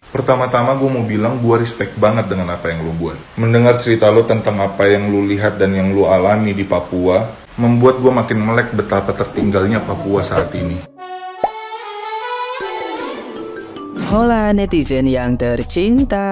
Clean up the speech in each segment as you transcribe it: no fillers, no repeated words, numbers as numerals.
Pertama-tama gue mau bilang gue respect banget dengan apa yang lo buat. Mendengar cerita lo tentang apa yang lo lihat dan yang lo alami di Papua, membuat gue makin melek betapa tertinggalnya Papua saat ini. Hola netizen yang tercinta,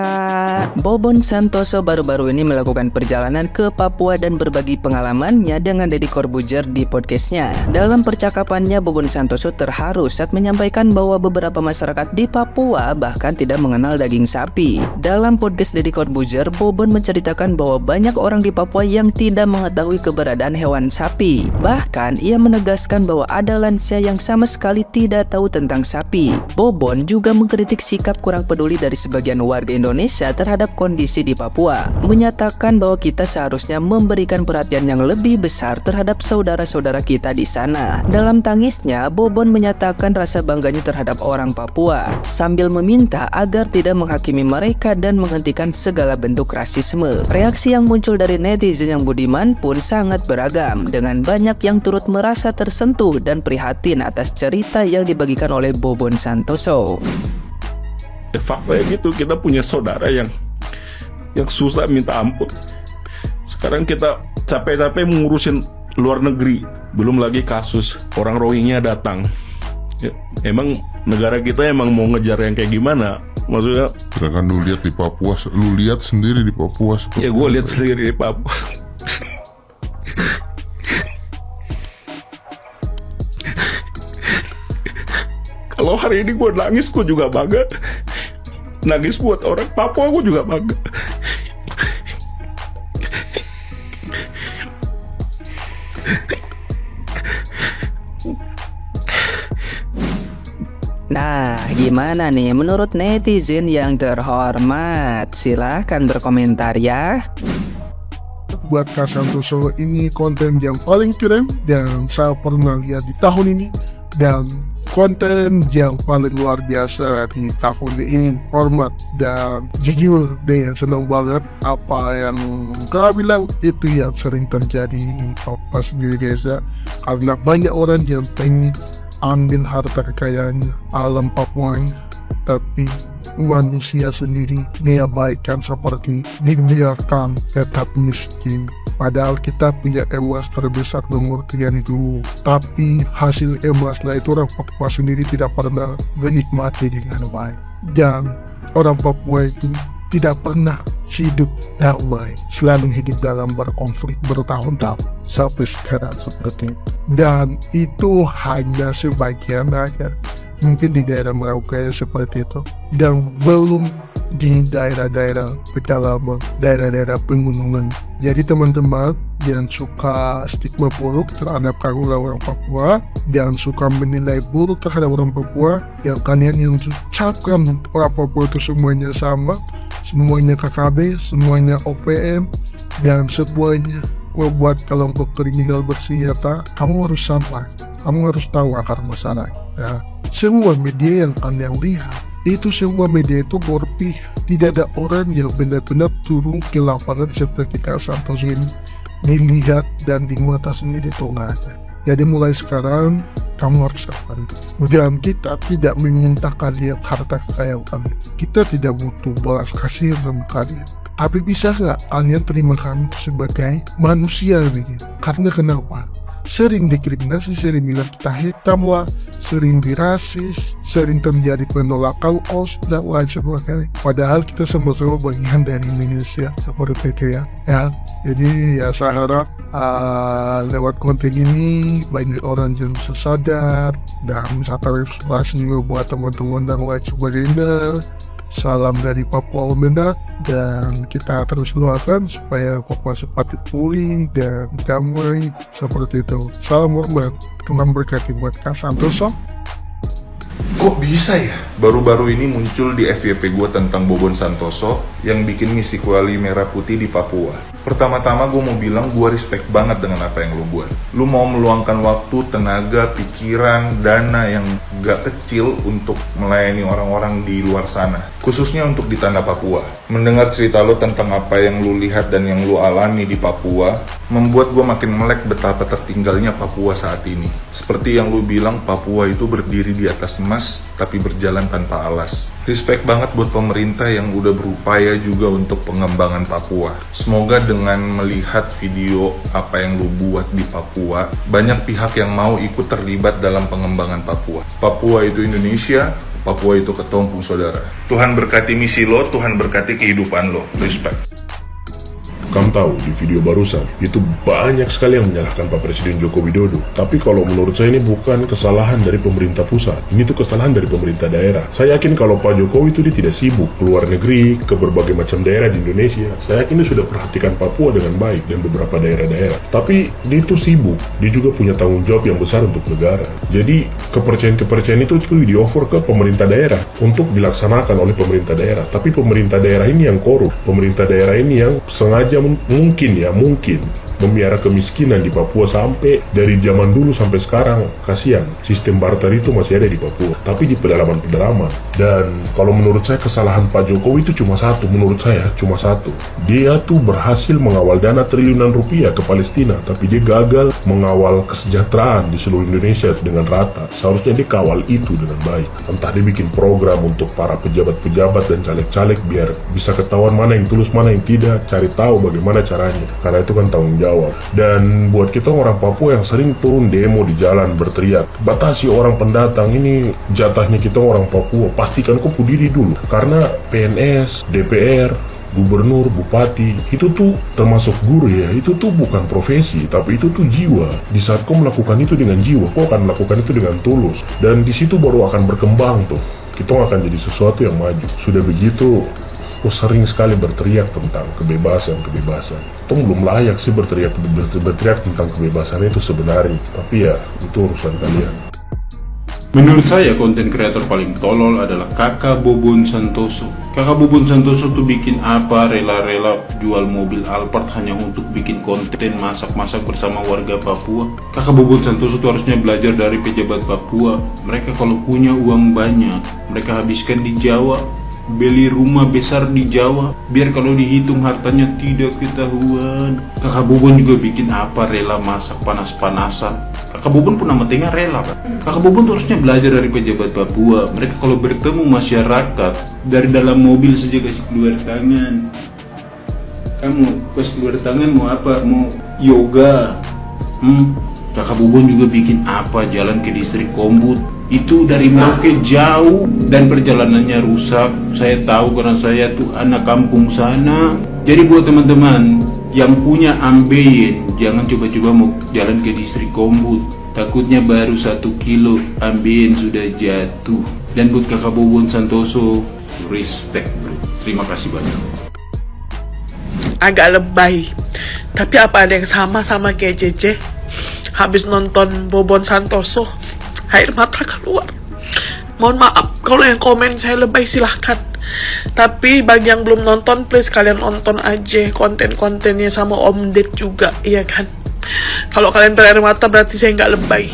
Bobon Santoso baru-baru ini melakukan perjalanan ke Papua dan berbagi pengalamannya dengan Deddy Corbuzier di podcastnya. Dalam percakapannya, Bobon Santoso terharu saat menyampaikan bahwa beberapa masyarakat di Papua bahkan tidak mengenal daging sapi. Dalam podcast Deddy Corbuzier, Bobon menceritakan bahwa banyak orang di Papua yang tidak mengetahui keberadaan hewan sapi. Bahkan, ia menegaskan bahwa ada lansia yang sama sekali tidak tahu tentang sapi. Bobon juga mengkritik sikap kurang peduli dari sebagian warga Indonesia terhadap kondisi di Papua, menyatakan bahwa kita seharusnya memberikan perhatian yang lebih besar terhadap saudara-saudara kita di sana. Dalam tangisnya, Bobon menyatakan rasa bangganya terhadap orang Papua, sambil meminta agar tidak menghakimi mereka dan menghentikan segala bentuk rasisme. Reaksi yang muncul dari netizen yang budiman pun sangat beragam, dengan banyak yang turut merasa tersentuh dan prihatin atas cerita yang dibagikan oleh Bobon Santoso. Fakta gitu, kita punya saudara yang susah minta ampun. Sekarang kita capek-capek mengurusin luar negeri, belum lagi kasus orang Rohingya datang. Ya, emang negara kita emang mau ngejar yang kayak gimana? Maksudnya, kan lu lihat di Papua, lu lihat sendiri di Papua. Ya gue lihat sendiri di Papua. Kalau hari ini gue nangis, gue juga bangga. Nangis buat orang Papua, gue juga bangga. Nah, gimana nih menurut netizen yang terhormat? Silahkan berkomentar ya. Buat Kak Santoso, ini konten yang paling keren dan saya pernah lihat di tahun ini, dan konten yang paling luar biasa di tahun ini. Hormat dan jujur deh, senang banget apa yang kau bilang itu yang sering terjadi di Papua sendiri guys ya. Karena banyak orang yang pengen ambil harta kekayaan alam Papua ini, tapi manusia sendiri diabaikan seperti dibiarkan tetap miskin. Padahal kita punya emas terbesar nomor 3 itu, tapi hasil emasnya itu orang Papua sendiri tidak pernah menikmati dengan baik. Dan orang Papua itu tidak pernah hidup damai, selalu hidup dalam berkonflik bertahun-tahun sampai sekarang seperti itu. Dan itu hanya sebagian aja, mungkin di daerah Merauke seperti itu, dan belum di daerah-daerah pedalaman, daerah-daerah pegunungan. Jadi teman-teman yang suka stigma buruk terhadap orang Papua dan suka menilai buruk terhadap orang Papua, yang kalian yang ucapkan orang Papua itu semuanya sama, semuanya KKB, semuanya OPM, dan semuanya membuat kelompok kriminal bersenjata, kamu harus sabar, kamu harus tahu akar masalah ya. Semua media yang kalian lihat itu semua media itu berpihak, tidak ada orang yang benar-benar turun ke lapangan seperti Kak Santoso ini dilihat dan dimata sendiri itu nggak ada. Jadi mulai sekarang kamu harus sabar. Dan kita tidak meminta kalian harta kekayaan kalian, kita tidak butuh belas kasihan sama kalian, tapi bisa nggak kalian terima kami sebagai manusia begitu? Karena kenapa? Sering diskriminasi, sering bilang kita hitam lah, sering dirasis, sering terjadi penolakan OS dan lain sebagainya. Padahal kita sama-sama bagian dari Indonesia seperti itu ya. Jadi ya saya harap lewat konten ini banyak orang yang bisa sadar dan bisa terinspirasi juga buat teman-teman dan lain sebagainya. Salam dari Papua Benar, dan kita terus doakan supaya Papua cepat pulih dan damai seperti itu. Salam hormat, Tuhan berkati buat Kak Santoso. Kok bisa ya? Baru-baru ini muncul di FYP gue tentang Bobon Santoso yang bikin misi kuali merah putih di Papua. Pertama-tama gue mau bilang gue respect banget dengan apa yang lu buat. Lu mau meluangkan waktu, tenaga, pikiran, dana yang gak kecil untuk melayani orang-orang di luar sana. Khususnya untuk di tanah Papua. Mendengar cerita lu tentang apa yang lu lihat dan yang lu alami di Papua, membuat gue makin melek betapa tertinggalnya Papua saat ini. Seperti yang lu bilang, Papua itu berdiri di atas emas, tapi berjalan tanpa alas. Respect banget buat pemerintah yang udah berupaya juga untuk pengembangan Papua. Semoga dengan melihat video apa yang lu buat di Papua, banyak pihak yang mau ikut terlibat dalam pengembangan Papua. Papua itu Indonesia, Papua itu ketumpung saudara. Tuhan berkati misi lo, Tuhan berkati kehidupan lo. Respect. Kamu tahu di video barusan itu banyak sekali yang menyalahkan Pak Presiden Joko Widodo. Tapi kalau menurut saya ini bukan kesalahan dari pemerintah pusat, ini tuh kesalahan dari pemerintah daerah. Saya yakin kalau Pak Jokowi itu dia tidak sibuk keluar negeri ke berbagai macam daerah di Indonesia. Saya yakin dia sudah perhatikan Papua dengan baik dan beberapa daerah-daerah. Tapi dia itu sibuk, dia juga punya tanggung jawab yang besar untuk negara. Jadi kepercayaan itu di-offer ke pemerintah daerah untuk dilaksanakan oleh pemerintah daerah. Tapi pemerintah daerah ini yang korup, pemerintah daerah ini yang sengaja mungkin memiara kemiskinan di Papua sampai dari zaman dulu sampai sekarang. Kasihan, sistem barter itu masih ada di Papua, tapi di pedalaman-pedalaman. Dan kalau menurut saya kesalahan Pak Jokowi itu cuma satu, menurut saya cuma satu. Dia tuh berhasil mengawal dana triliunan rupiah ke Palestina, tapi dia gagal mengawal kesejahteraan di seluruh Indonesia dengan rata. Seharusnya dia kawal itu dengan baik. Entah dia bikin program untuk para pejabat-pejabat dan caleg-caleg biar bisa ketahuan mana yang tulus, mana yang tidak, cari tahu bagaimana caranya. Karena itu kan tanggung jawab. Dan buat kita orang Papua yang sering turun demo di jalan berteriak, batasi orang pendatang, ini jatahnya kita orang Papua, pastikan kau diri dulu. Karena PNS, DPR, gubernur, bupati, itu tuh termasuk guru ya, itu tuh bukan profesi, tapi itu tuh jiwa. Di saat kau melakukan itu dengan jiwa, kau akan melakukan itu dengan tulus. Dan di situ baru akan berkembang tuh. Kita akan jadi sesuatu yang maju. Sudah begitu, aku sering sekali berteriak tentang kebebasan. Itu belum layak sih berteriak tentang kebebasan itu sebenarnya. Tapi ya, itu urusan kalian. Menurut saya konten kreator paling tolol adalah Kakak Bobon Santoso. Kakak Bobon Santoso tuh bikin apa rela-rela jual mobil Alphard hanya untuk bikin konten masak-masak bersama warga Papua. Kakak Bobon Santoso tuh harusnya belajar dari pejabat Papua. Mereka kalau punya uang banyak, mereka habiskan di Jawa, beli rumah besar di Jawa, biar kalau dihitung hartanya tidak ketahuan. Kakak Bobon juga bikin apa rela masak panas-panasan. Kakak Bobon pun nama tengah rela kan. Kakak Bobon tuh harusnya belajar dari pejabat Papua. Mereka kalau bertemu masyarakat dari dalam mobil saja kasih keluar tangan. Kamu kasih keluar tangan mau apa? Mau yoga? Kakak Bobon juga bikin apa jalan ke distrik Kombut. Itu dari Merauke jauh dan perjalanannya rusak. Saya tahu karena saya tuh anak kampung sana. Jadi buat teman-teman yang punya ambeien, jangan coba-coba mau jalan ke distrik Kombut. Takutnya baru 1 kilo ambeien sudah jatuh. Dan buat Kakak Bobon Santoso, respect bro. Terima kasih banyak. Agak lebay, tapi apa ada yang sama kayak JJ? Habis nonton Bobon Santoso, air mata keluar. Mohon maaf kalau yang komen saya lebay, silahkan. Tapi bagi yang belum nonton, please kalian nonton aja konten-kontennya sama Om Ded juga, iya kan? Kalau kalian berair mata berarti saya nggak lebay.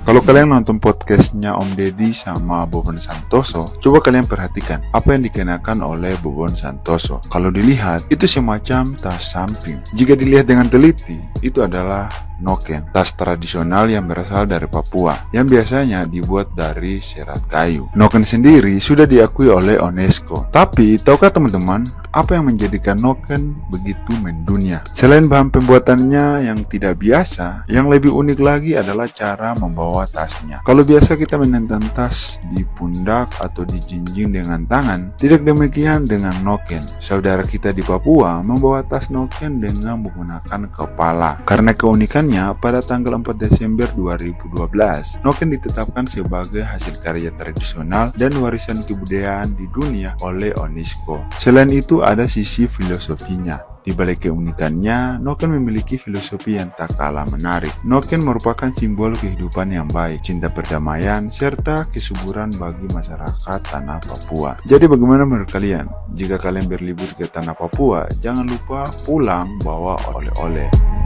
Kalau kalian nonton podcastnya Om Deddy sama Bobon Santoso, coba kalian perhatikan apa yang dikenakan oleh Bobon Santoso. Kalau dilihat, itu semacam tas samping. Jika dilihat dengan teliti, itu adalah noken, tas tradisional yang berasal dari Papua, yang biasanya dibuat dari serat kayu. Noken sendiri sudah diakui oleh UNESCO. Tapi, tahukah teman-teman, apa yang menjadikan noken begitu mendunia? Selain bahan pembuatannya yang tidak biasa, yang lebih unik lagi adalah cara membawa tasnya. Kalau biasa kita menentang tas di pundak atau dijinjing dengan tangan, tidak demikian dengan noken. Saudara kita di Papua membawa tas noken dengan menggunakan kepala. Karena keunikannya, Faktanya, pada tanggal 4 Desember 2012, noken ditetapkan sebagai hasil karya tradisional dan warisan kebudayaan di dunia oleh UNESCO. Selain itu, ada sisi filosofinya. Di balik keunikannya, noken memiliki filosofi yang tak kalah menarik. Noken merupakan simbol kehidupan yang baik, cinta perdamaian, serta kesuburan bagi masyarakat tanah Papua. Jadi bagaimana menurut kalian? Jika kalian berlibur ke tanah Papua, jangan lupa pulang bawa oleh-oleh.